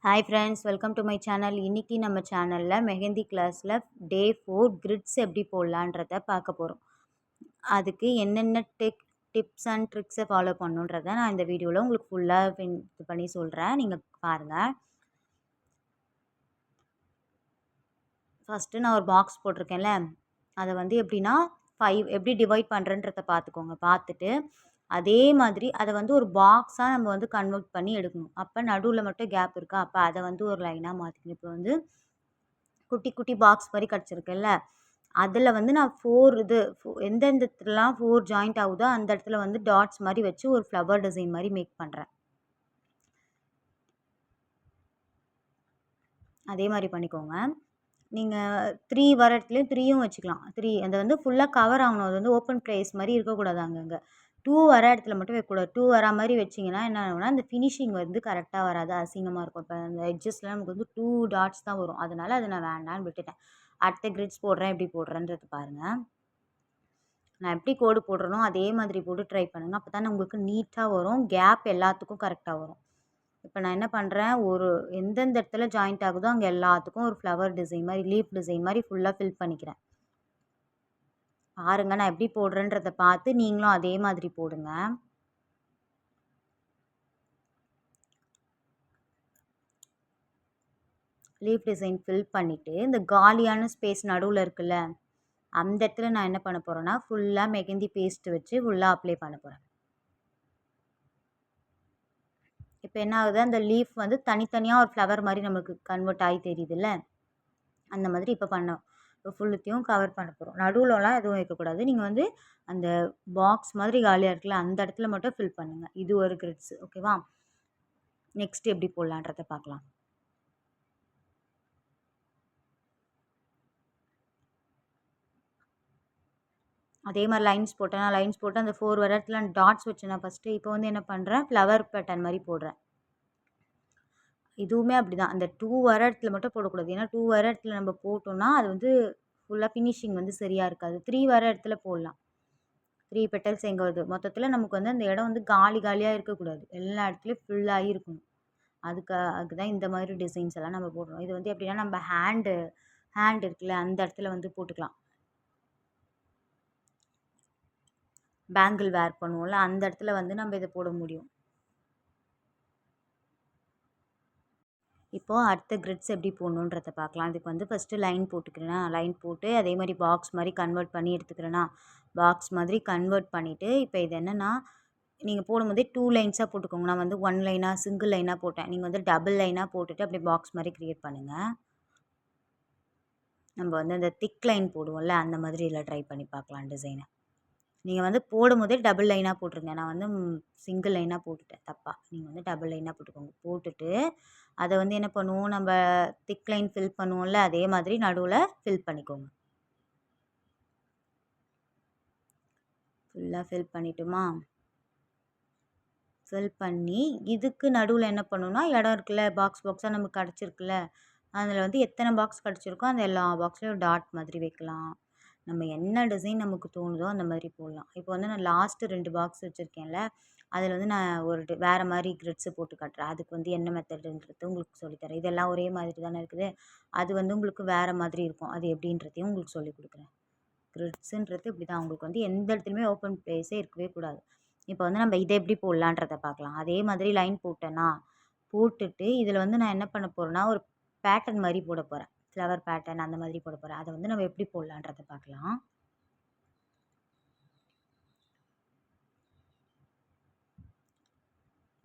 Hi friends, welcome to my channel. இன்றைக்கி நம்ம சேனலில் மெஹந்தி கிளாஸில் டே 4 கிரிட்ஸ் எப்படி போடலான்றத பார்க்க போகிறோம். அதுக்கு என்னென்ன டிப்ஸ் அண்ட் ட்ரிக்ஸை ஃபாலோ பண்ணுன்றதை நான் இந்த வீடியோவில் உங்களுக்கு ஃபுல்லாக இது பண்ணி சொல்கிறேன். நீங்கள் பாருங்கள். ஃபஸ்ட்டு நான் ஒரு பாக்ஸ் போட்டிருக்கேன்ல, அதை வந்து எப்படின்னா 5 எப்படி டிவைட் பண்ணுறன்றதை பார்த்துக்கோங்க. பார்த்துட்டு அதே மாதிரி அதை வந்து ஒரு பாக்ஸாக நம்ம வந்து கன்வெர்ட் பண்ணி எடுக்கணும். அப்போ நடுவில் மட்டும் கேப் இருக்கா, அப்போ அதை வந்து ஒரு லைனாக மாற்றிக்கணும். இப்போ வந்து குட்டி குட்டி பாக்ஸ் மாதிரி கிடச்சிருக்குல்ல, அதில் வந்து நான் 4 எந்தெந்த இடத்துலலாம் 4 ஜாயிண்ட் ஆகுதோ அந்த இடத்துல வந்து டாட்ஸ் மாதிரி வச்சு ஒரு ஃப்ளவர் டிசைன் மாதிரி மேக் பண்ணுறேன். அதே மாதிரி பண்ணிக்கோங்க. நீங்கள் 3 வர இடத்துலையும் 3யும் வச்சுக்கலாம். 3 அதை வந்து ஃபுல்லாக கவர் ஆகணும். அது வந்து ஓப்பன் ப்ளேஸ் மாதிரி இருக்கக்கூடாது. அங்கங்கே 2 வர இடத்துல மட்டும் வைக்கக்கூடாது. 2 வரா மாதிரி வச்சிங்கன்னா என்ன ஆகும்னா, அந்த ஃபினிஷிங் வந்து கரெக்டாக வராது, அசிங்கமாக இருக்கும். இப்போ அந்த எட்ஜஸ்லாம் நமக்கு வந்து 2 டாட்ஸ் தான் வரும். அதனால் அதை நான் வேண்டான்னு விட்டுட்டேன். அடுத்த கிரிட்ஸ் போடுறேன், எப்படி போடுறேன்றது பாருங்கள். நான் எப்படி கோடு போடுறனோ அதே மாதிரி போட்டு ட்ரை பண்ணுங்கள். அப்போ தான் உங்களுக்கு நீட்டாக வரும். கேப் எல்லாத்துக்கும் கரெக்டாக வரும். இப்போ நான் என்ன பண்ணுறேன், எந்தெந்த இடத்துல ஜாயிண்ட் ஆகுதோ அங்கே எல்லாத்துக்கும் ஒரு ஃப்ளவர் டிசைன் மாதிரி, லீஃப் டிசைன் மாதிரி ஃபுல்லாக ஃபில் பண்ணிக்கிறேன். பாருங்கள், நான் எப்படி போடுறேன்றதை பார்த்து நீங்களும் அதே மாதிரி போடுங்க. லீஃப் டிசைன் ஃபில் பண்ணிவிட்டு இந்த காலியான ஸ்பேஸ் நடுவில் இருக்குல்ல, அந்த இடத்துல நான் என்ன பண்ண போகிறேன்னா, ஃபுல்லாக மெஹந்தி பேஸ்ட் வச்சு ஃபுல்லாக அப்ளை பண்ண போகிறேன். இப்போ என்ன ஆகுது, அந்த லீஃப் வந்து தனித்தனியாக ஒரு ஃப்ளவர் மாதிரி நமக்கு கன்வெர்ட் ஆகி தெரியுதுல்ல, அந்த மாதிரி இப்போ பண்ணோம். இப்போ ஃபுல்லுத்தையும் கவர் பண்ண போகிறோம். நடுவில்லாம் எதுவும் வைக்கக்கூடாது. நீங்கள் வந்து அந்த பாக்ஸ் மாதிரி காலியாக இருக்குல்ல, அந்த இடத்துல மட்டும் ஃபில் பண்ணுங்கள். இது ஒரு கிரிட்ஸ், ஓகேவா? நெக்ஸ்ட் எப்படி போடலான்றதை பார்க்கலாம். அதே மாதிரி லைன்ஸ் போட்டேன். நான் லைன்ஸ் போட்டு அந்த 4 வர இடத்துல டாட்ஸ் வச்சேன் நான் ஃபஸ்ட்டு. இப்போ வந்து என்ன பண்ணுறேன், ஃப்ளவர் பேட்டர்ன் மாதிரி போடுறேன். இதுவுமே அப்படி தான். அந்த 2 வர இடத்துல மட்டும் போடக்கூடாது. ஏன்னா 2 வர இடத்துல நம்ம போட்டோம்னா அது வந்து ஃபுல்லாக ஃபினிஷிங் வந்து சரியாக இருக்காது. 3 வர இடத்துல போடலாம். 3 பெட்டல்ஸ் எங்கே வருது, மொத்தத்தில் நமக்கு வந்து அந்த இடம் வந்து காலி காலியாக இருக்கக்கூடாது. எல்லா இடத்துலையும் ஃபுல்லாகி இருக்கணும். அதுக்கு தான் இந்த மாதிரி டிசைன்ஸ் எல்லாம் நம்ம போடுறோம். இது வந்து எப்படின்னா, நம்ம ஹேண்ட் இருக்குல்ல, அந்த இடத்துல வந்து போட்டுக்கலாம். பேங்கிள் வேர் பண்ணுவோம்ல, அந்த இடத்துல வந்து நம்ம இதை போட முடியும். இப்போது அடுத்த கிரிட்ஸ் எப்படி போடணுன்றதை பார்க்கலாம். அதுக்கு வந்து ஃபஸ்ட்டு லைன் போட்டுக்கிறேன்னா, லைன் போட்டு அதே மாதிரி பாக்ஸ் மாதிரி கன்வெர்ட் பண்ணி எடுத்துக்கிறேன்னா, பாக்ஸ் மாதிரி கன்வெர்ட் பண்ணிவிட்டு, இப்போ இது என்னென்னா, நீங்கள் போடும்போதே 2 லைன்ஸாக போட்டுக்கோங்க. நான் வந்து 1 லைனாக சிங்கிள் லைனாக போட்டேன். நீங்கள் வந்து டபுள் லைனாக போட்டுட்டு அப்படியே பாக்ஸ் மாதிரி க்ரியேட் பண்ணுங்கள். நம்ம வந்து அந்த திக் லைன் போடுவோம்ல, அந்த மாதிரி இதில் ட்ரை பண்ணி பார்க்கலாம் டிசைனை. நீங்கள் வந்து போடும்போதே டபுள் லைனாக போட்டுருங்க. நான் வந்து சிங்கிள் லைனாக போட்டுட்டேன் தப்பாக. நீங்கள் வந்து டபுள் லைனாக போட்டுக்கோங்க. போட்டுட்டு அதை வந்து என்ன பண்ணுவோம், நம்ம திக் லைன் ஃபில் பண்ணுவோம்ல, அதே மாதிரி நடுவில் ஃபில் பண்ணிக்கோங்க. ஃபுல்லாக ஃபில் பண்ணிட்டோமா? ஃபில் பண்ணி இதுக்கு நடுவில் என்ன பண்ணணும்னா, இடம் இருக்குல்ல, பாக்ஸாக நமக்கு கிடச்சிருக்குல்ல, அதில் வந்து எத்தனை பாக்ஸ் கிடச்சிருக்கோ அந்த எல்லா பாக்ஸ்லேயும் டாட் மாதிரி வைக்கலாம். நம்ம என்ன டிசைன் நமக்கு தோணுதோ அந்த மாதிரி போடலாம். இப்போ வந்து நான் லாஸ்ட்டு 2 பாக்ஸ் வச்சுருக்கேன்ல, அதில் வந்து நான் ஒரு வேறு மாதிரி கிரிட்ஸு போட்டு காட்டுறேன். அதுக்கு வந்து என்ன மெத்தடுன்றது உங்களுக்கு சொல்லித்தரேன். இதெல்லாம் ஒரே மாதிரி தானே இருக்குது. அது வந்து உங்களுக்கு வேறு மாதிரி இருக்கும். அது எப்படின்றதையும் உங்களுக்கு சொல்லிக் கொடுக்குறேன். கிரிட்ஸுன்றது இப்படி தான். உங்களுக்கு வந்து எந்த இடத்துலையுமே ஓப்பன் ப்ளேஸே இருக்கவே கூடாது. இப்போ வந்து நம்ம இதை எப்படி போடலான்றதை பார்க்கலாம். அதே மாதிரி லைன் போட்டேன்னா, போட்டுட்டு இதில் வந்து நான் என்ன பண்ண போகிறேன்னா, ஒரு பேட்டர்ன் மாதிரி போட போகிறேன். ஃப்ளவர் பேட்டர்ன் அந்த மாதிரி போட போகிறேன். அதை வந்து நம்ம எப்படி போடலான்றதை பார்க்கலாம்.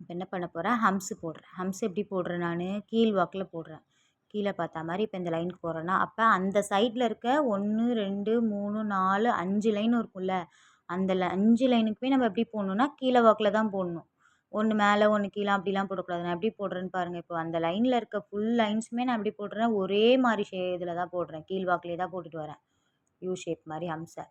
இப்போ என்ன பண்ண போகிறேன், ஹம்ஸு போடுறேன். ஹம்ஸ் எப்படி போடுறேன், நான் கீழ் வாக்கில் போடுறேன். கீழே பார்த்தா மாதிரி இப்போ இந்த லைனுக்கு போடுறேன்னா, அப்போ அந்த சைடில் இருக்க 1 2 3 4 5 லைன் இருக்கும்ல, அந்த 5 லைனுக்குமே நம்ம எப்படி போடணுன்னா, கீழே வாக்கில் தான் போடணும். ஒன்று மேலே ஒன்று கீழே அப்படிலாம் போடக்கூடாது. நான் எப்படி போடுறேன்னு பாருங்கள். இப்போ அந்த லைனில் இருக்க ஃபுல் லைன்ஸுமே நான் எப்படி போடுறேன், ஒரே மாதிரி இதில் தான் போடுறேன். கீழ் வாக்கிலே தான் போட்டுட்டு வரேன். யூ ஷேப் மாதிரி ஹம்ஸை.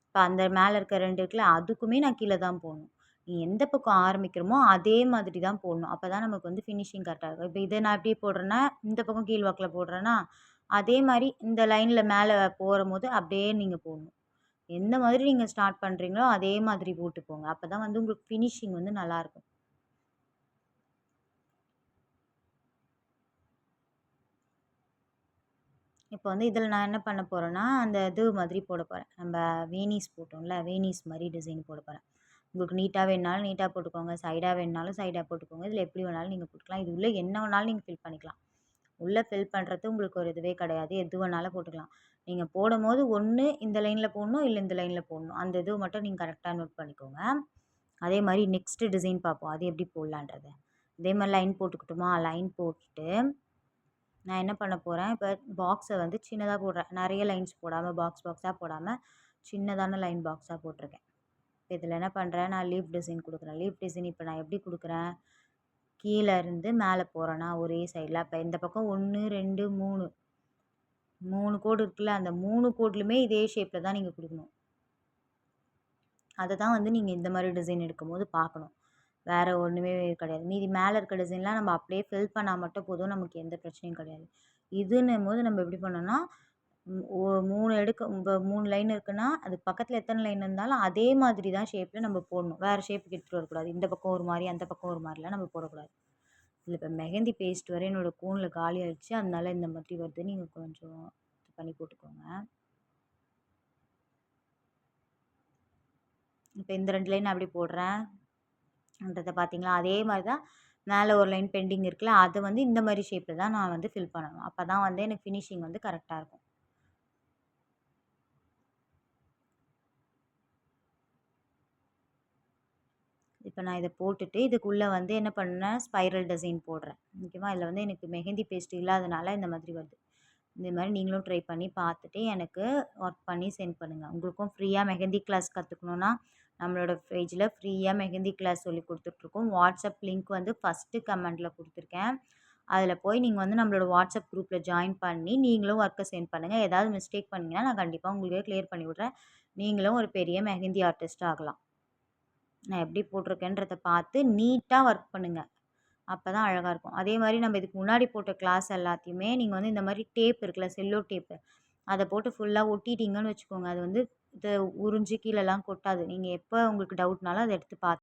இப்போ அந்த மேலே இருக்க 2 இருக்குல்ல, அதுக்குமே நான் கீழே தான் போடணும். நீ எந்த பக்கம் ஆரம்பிக்கிறோமோ அதே மாதிரி தான் போடணும். அப்போ தான் நமக்கு வந்து ஃபினிஷிங் கரெக்டாக இருக்கும். இப்போ இதை நான் எப்படி போடுறேன்னா, இந்த பக்கம் கீழ் வாக்கில் போடுறேன்னா, அதே மாதிரி இந்த லைனில் மேலே போகும்போது அப்படியே நீங்கள் போடணும். எந்த மாதிரி நீங்கள் ஸ்டார்ட் பண்ணுறீங்களோ அதே மாதிரி போட்டு போங்க. அப்போ தான் வந்து உங்களுக்கு ஃபினிஷிங் வந்து நல்லாயிருக்கும். இப்போ வந்து இதில் நான் என்ன பண்ண போகிறேன்னா, அந்த இது மாதிரி போட போகிறேன். நம்ம வேணீஸ் போட்டோம்ல, வேணீஸ் மாதிரி டிசைன் போட போகிறேன். உங்களுக்கு நீட்டாக வேணுனாலும் நீட்டாக போட்டுக்கோங்க. சைடாக வேணுனாலும் சைடாக போட்டுக்கோங்க. இதில் எப்படி வேணாலும் நீங்கள் போட்டுக்கலாம். இது உள்ளே என்ன வேணாலும் நீங்கள் ஃபில் பண்ணிக்கலாம். உள்ளே ஃபில் பண்ணுறது உங்களுக்கு ஒரு இதுவே கிடையாது. எது வேணாலும் போட்டுக்கலாம். நீங்கள் போடும்போது ஒண்ணு இந்த லைனில் போடணும், இல்ல இந்த லைனில் போடணும். அந்த இது மட்டும் நீங்கள் கரெக்டாக நோட் பண்ணிக்கோங்க. அதே மாரி நெக்ஸ்ட்டு டிசைன் பார்ப்போம். அது எப்படி போடலான்றத. இதே மாரி லைன் போட்டுக்கட்டுமா? லைன் போட்டுட்டு நான் என்ன பண்ண போகிறேன், இப்போ பாக்ஸை வந்து சின்னதாக போடுறேன். நிறைய லைன்ஸ் போடாமல் பாக்ஸ் பாக்ஸாக போடாமல் சின்னதான லைன் பாக்ஸாக போட்டிருக்கேன். இப்போ இதில் என்ன பண்ணுறேன், நான் லீஃப் டிசைன் கொடுக்குறேன். லீஃப் டிசைன் இப்போ நான் எப்படி கொடுக்குறேன், கீழே இருந்து மேலே போகிறேன்னா ஒரே சைடில். இப்போ இந்த பக்கம் 1, 2, 3 3 கோடு இருக்குல்ல, அந்த 3 கோட்லையுமே இதே ஷேப்பில் தான் நீங்கள் கொடுக்கணும். அதை தான் வந்து நீங்கள் இந்த மாதிரி டிசைன் எடுக்கும்போது பார்க்கணும். வேறு ஒன்றுமே கிடையாது. மீதி மேலே இருக்க டிசைன்லாம் நம்ம அப்படியே ஃபில் பண்ணால் மட்டும் போதும். நமக்கு எந்த பிரச்சனையும் கிடையாது. இதுன்னும்போது நம்ம எப்படி பண்ணோம்னா, 3 இப்போ 3 லைன் இருக்குன்னா, அதுக்கு பக்கத்தில் எத்தனை லைன் இருந்தாலும் அதே மாதிரி தான் ஷேப்பில் நம்ம போடணும். வேறு ஷேப்புக்கு எடுத்துகிட்டு வரக்கூடாது. இந்த பக்கம் ஒரு மாதிரி, அந்த பக்கம் ஒரு மாதிரிலாம் நம்ம போடக்கூடாது. இதில் இப்போ மெஹந்தி பேஸ்ட் வரை என்னோடய கூனில் காலி ஆயிடுச்சு. அதனால இந்த மாதிரி வருது. நீங்கள் கொஞ்சம் இது பண்ணி போட்டுக்கோங்க. இப்போ இந்த 2 லைன் அப்படி போடுறேன்றத பார்த்தீங்களா? அதே மாதிரி தான் மேலே ஒரு லைன் பெண்டிங் இருக்குல்ல, அதை வந்து இந்த மாதிரி ஷேப்பில் தான் நான் வந்து ஃபில் பண்ணணும். அப்போ தான் வந்து எனக்கு ஃபினிஷிங் வந்து கரெக்டாக இருக்கும். இப்போ நான் இதை போட்டுட்டு இதுக்குள்ளே வந்து என்ன பண்ணேன், ஸ்பைரல் டிசைன் போடுறேன். ஓகேவா? இதில் வந்து எனக்கு மெஹந்தி பேஸ்ட் இல்லாதனால இந்த மாதிரி வருது. இந்த மாதிரி நீங்களும் ட்ரை பண்ணி பார்த்துட்டு எனக்கு ஒர்க் பண்ணி சென்ட் பண்ணுங்கள். உங்களுக்கும் ஃப்ரீயாக மெஹந்தி கிளாஸ் கற்றுக்கணுன்னா நம்மளோட பேஜில் ஃப்ரீயாக மெஹந்தி கிளாஸ் சொல்லி கொடுத்துட்ருக்கோம். வாட்ஸ்அப் லிங்க் வந்து ஃபஸ்ட்டு கமெண்ட்டில் கொடுத்துருக்கேன். அதில் போய் நீங்கள் வந்து நம்மளோட வாட்ஸ்அப் குரூப்பில் ஜாயின் பண்ணி நீங்களும் ஒர்க்கை சென்ட் பண்ணுங்கள். ஏதாவது மிஸ்டேக் பண்ணிங்கன்னா நான் கண்டிப்பாக உங்களுக்கு கிளியர் பண்ணி விட்றேன். நீங்களும் ஒரு பெரிய மெஹந்தி ஆர்டிஸ்ட் ஆகலாம். நான் எப்படி போட்டிருக்கேன்றத பார்த்து நீட்டாக ஒர்க் பண்ணுங்கள். அப்போ தான் அழகாக இருக்கும். அதே மாதிரி நம்ம இதுக்கு முன்னாடி போட்ட கிளாஸ் எல்லாத்தையுமே நீங்கள் வந்து இந்த மாதிரி டேப் இருக்குல்ல, செல்லோ டேப்பு, அதை போட்டு ஃபுல்லாக ஒட்டிட்டீங்கன்னு வச்சுக்கோங்க. அது வந்து இது உறிஞ்சு கீழெல்லாம் கொட்டாது. நீங்கள் எப்போ உங்களுக்கு டவுட்னாலும் அதை எடுத்து பார்த்து